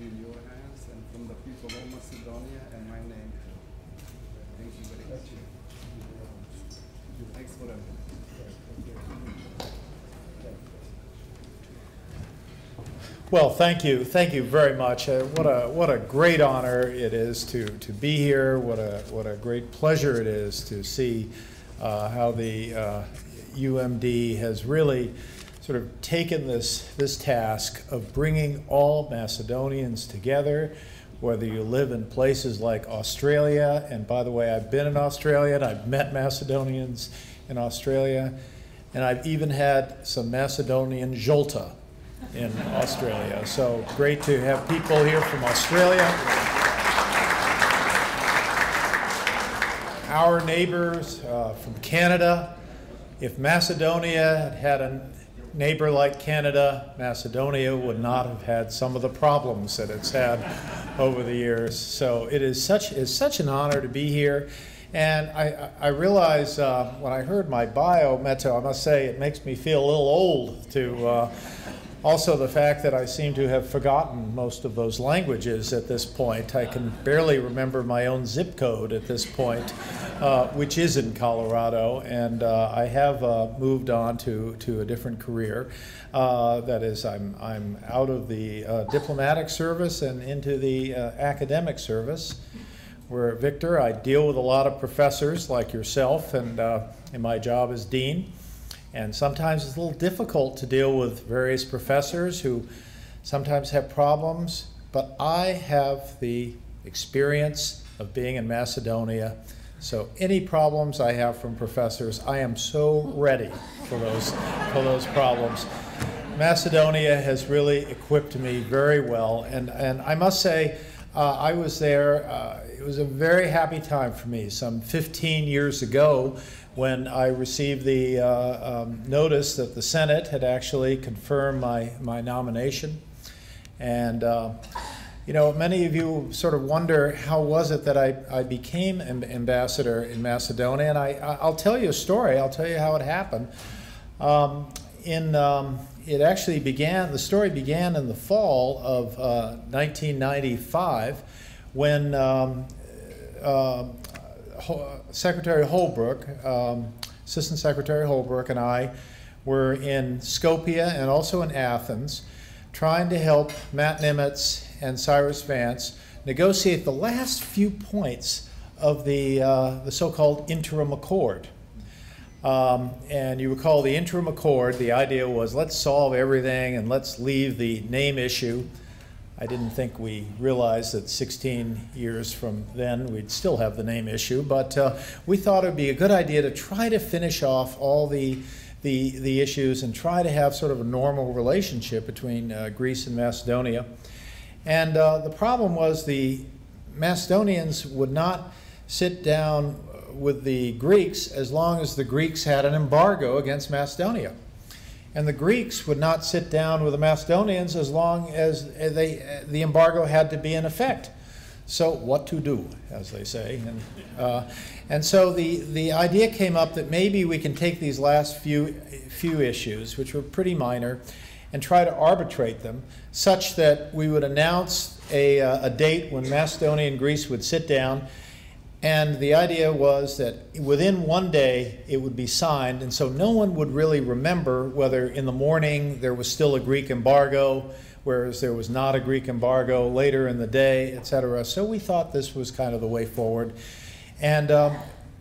in your hands and from the people of Macedonia and my name too. Thank you very much. Thanks for everything. Well, thank you very much. What a great honor it is to be here. What a great pleasure it is to see how the UMD has really sort of taken this task of bringing all Macedonians together, whether you live in places like Australia, and by the way, I've been in Australia and I've met Macedonians in Australia, and I've even had some Macedonian jolta in Australia. So great to have people here from Australia. Our neighbors from Canada. If Macedonia had a neighbor like Canada, Macedonia would not have had some of the problems that it's had over the years. So it's such an honor to be here. And I realize when I heard my bio, Meto, I must say it makes me feel a little old to also the fact that I seem to have forgotten most of those languages at this point. I can barely remember my own zip code at this point, which is in Colorado, and I have moved on to a different career. That is, I'm out of the diplomatic service and into the academic service, where, Victor, I deal with a lot of professors like yourself, and in my job as dean. And sometimes it's a little difficult to deal with various professors who sometimes have problems, but I have the experience of being in Macedonia. So any problems I have from professors, I am so ready for those problems. Macedonia has really equipped me very well, and I must say, I was there, it was a very happy time for me, some 15 years ago, when I received the notice that the Senate had actually confirmed my nomination. And you know, many of you sort of wonder, how was it that I became ambassador in Macedonia? And I'll tell you a story. I'll tell you how it happened. It actually began, the story began in the fall of 1995 when Secretary Holbrooke, Assistant Secretary Holbrooke, and I were in Skopje and also in Athens, trying to help Matt Nimitz and Cyrus Vance negotiate the last few points of the so-called interim accord. And you recall the interim accord, the idea was, let's solve everything and let's leave the name issue. I didn't think we realized that 16 years from then we'd still have the name issue, but we thought it would be a good idea to try to finish off all the issues and try to have sort of a normal relationship between Greece and Macedonia. And the problem was the Macedonians would not sit down with the Greeks as long as the Greeks had an embargo against Macedonia. And the Greeks would not sit down with the Macedonians as long as the embargo had to be in effect. So what to do, as they say. And so the idea came up that maybe we can take these last few issues, which were pretty minor, and try to arbitrate them such that we would announce a date when Macedonia and Greece would sit down. And the idea was that within one day it would be signed, and so no one would really remember whether in the morning there was still a Greek embargo, whereas there was not a Greek embargo later in the day, etc. So we thought this was kind of the way forward. And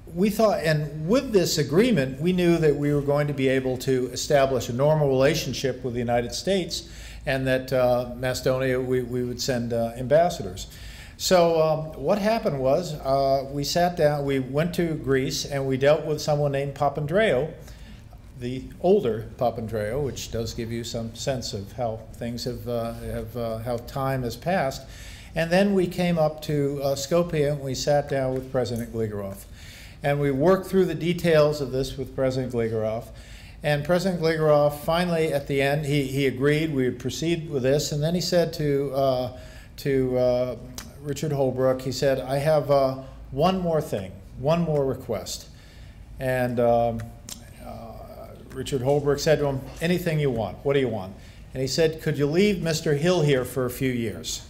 we thought, and with this agreement, we knew that we were going to be able to establish a normal relationship with the United States, and that Macedonia, we would send ambassadors. So what happened was we sat down, we went to Greece, and we dealt with someone named Papandreou, the older Papandreou, which does give you some sense of how things how time has passed. And then we came up to Skopje, and we sat down with President Gligorov. And we worked through the details of this with President Gligorov. And President Gligorov finally, at the end, he agreed we would proceed with this. And then he said to Richard Holbrooke, he said, I have one more thing, one more request. And Richard Holbrooke said to him, anything you want, what do you want? And he said, could you leave Mr. Hill here for a few years?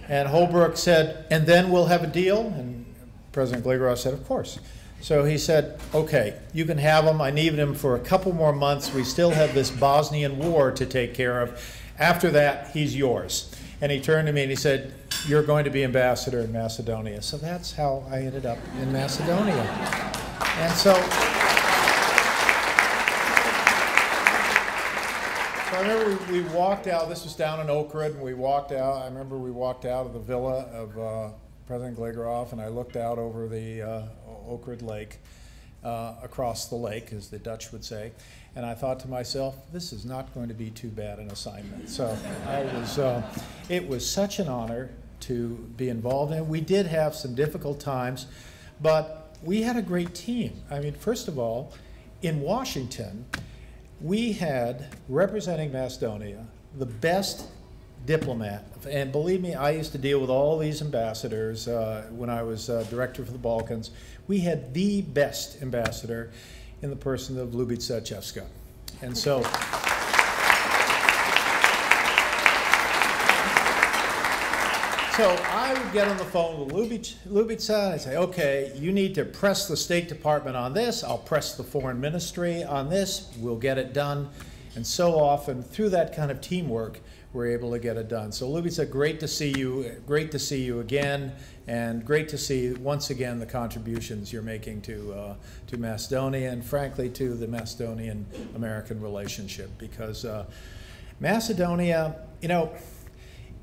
And Holbrooke said, and then we'll have a deal? And President Gligorov said, of course. So he said, okay, you can have him. I need him for a couple more months. We still have this Bosnian war to take care of. After that, he's yours. And he turned to me and he said, you're going to be ambassador in Macedonia. So that's how I ended up in Macedonia. And so I remember we walked out. This was down in Ohrid, and we walked out. I remember we walked out of the villa of President Gligorov, and I looked out over the Ohrid Lake, across the lake, as the Dutch would say, and I thought to myself, this is not going to be too bad an assignment. So it was such an honor to be involved in it. We did have some difficult times, but we had a great team. I mean, first of all, in Washington, we had, representing Macedonia, the best diplomat. And believe me, I used to deal with all these ambassadors when I was director for the Balkans. We had the best ambassador in the person of Blagojce Stojanovski. And so, I would get on the phone with Blagojce, and I'd say, okay, you need to press the State Department on this, I'll press the Foreign Ministry on this, we'll get it done. And so often, through that kind of teamwork, we're able to get it done. So Blagojce, great to see you again, and great to see once again the contributions you're making to Macedonia, and frankly to the Macedonian-American relationship. Because Macedonia, you know,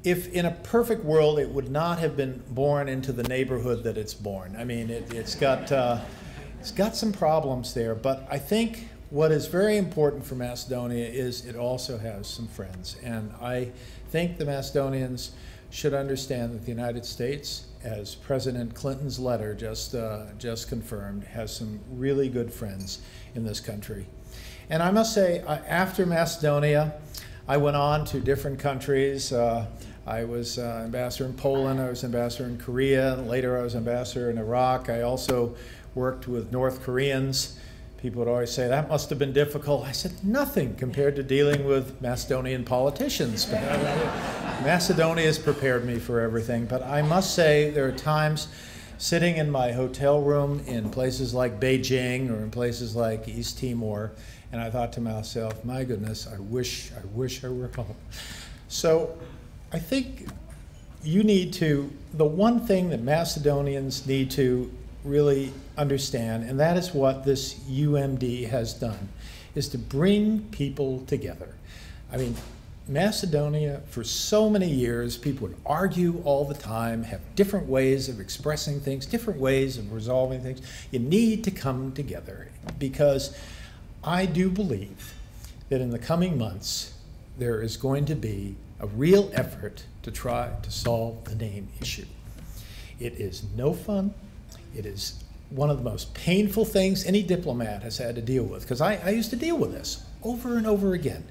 if in a perfect world it would not have been born into the neighborhood that it's born. I mean, it's got some problems there, but I think what is very important for Macedonia is it also has some friends. And I think the Macedonians should understand that the United States, as President Clinton's letter just confirmed, has some really good friends in this country. And I must say, after Macedonia, I went on to different countries. I was ambassador in Poland, I was ambassador in Korea, and later I was ambassador in Iraq. I also worked with North Koreans. People would always say, that must have been difficult. I said, nothing compared to dealing with Macedonian politicians. But Macedonia has prepared me for everything. But I must say, there are times sitting in my hotel room in places like Beijing or in places like East Timor, and I thought to myself, my goodness, I wish I were home. So I think you need to, the one thing that Macedonians need to really understand, and that is what this UMD has done, is to bring people together. I mean, Macedonia, for so many years, people would argue all the time, have different ways of expressing things, different ways of resolving things. You need to come together, because I do believe that in the coming months, there is going to be a real effort to try to solve the name issue. It is no fun. It is one of the most painful things any diplomat has had to deal with, because I used to deal with this over and over again.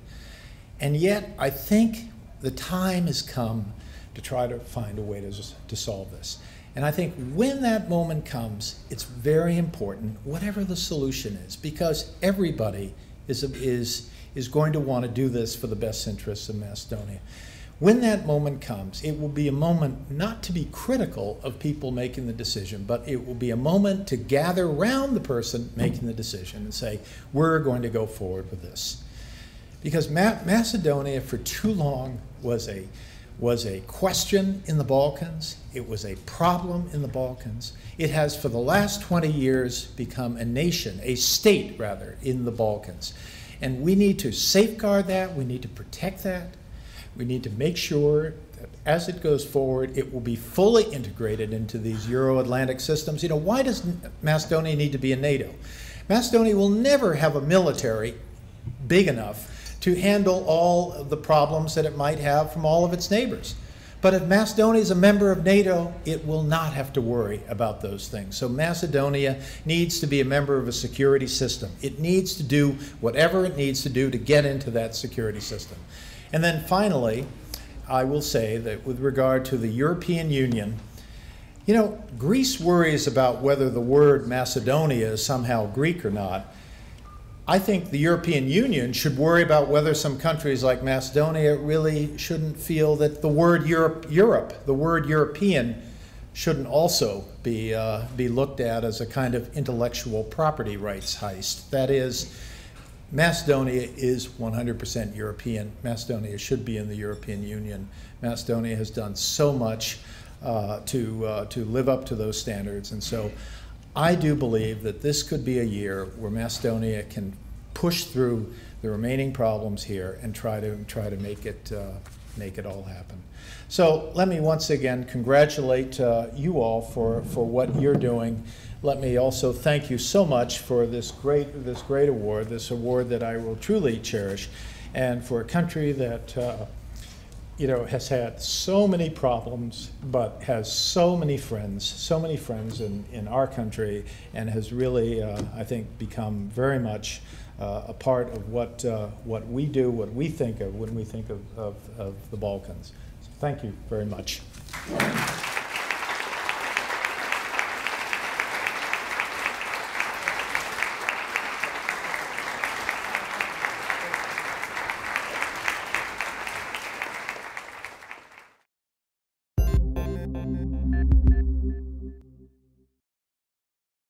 And yet, I think the time has come to try to find a way to solve this. And I think when that moment comes, it's very important, whatever the solution is, because everybody is going to want to do this for the best interests of Macedonia. When that moment comes, it will be a moment not to be critical of people making the decision, but it will be a moment to gather around the person making the decision and say, we're going to go forward with this. Because Macedonia for too long was a question in the Balkans. It was a problem in the Balkans. It has for the last 20 years become a nation, a state rather, in the Balkans. And we need to safeguard that, we need to protect that. We need to make sure that as it goes forward, it will be fully integrated into these Euro-Atlantic systems. You know, why does Macedonia need to be in NATO? Macedonia will never have a military big enough to handle all of the problems that it might have from all of its neighbors. But if Macedonia is a member of NATO, it will not have to worry about those things. So Macedonia needs to be a member of a security system. It needs to do whatever it needs to do to get into that security system. And then finally, I will say that with regard to the European Union, you know, Greece worries about whether the word Macedonia is somehow Greek or not. I think the European Union should worry about whether some countries like Macedonia really shouldn't feel that the word Europe, the word European, shouldn't also be looked at as a kind of intellectual property rights heist. That is, Macedonia is 100% European. Macedonia should be in the European Union. Macedonia has done so much to live up to those standards, and so I do believe that this could be a year where Macedonia can push through the remaining problems here and try to make it all happen. So let me once again congratulate you all for what you're doing. Let me also thank you so much for this great award, this award that I will truly cherish, and for a country that has had so many problems, but has so many friends in our country, and has really, I think, become very much a part of what we do, what we think of when we think of the Balkans. So thank you very much.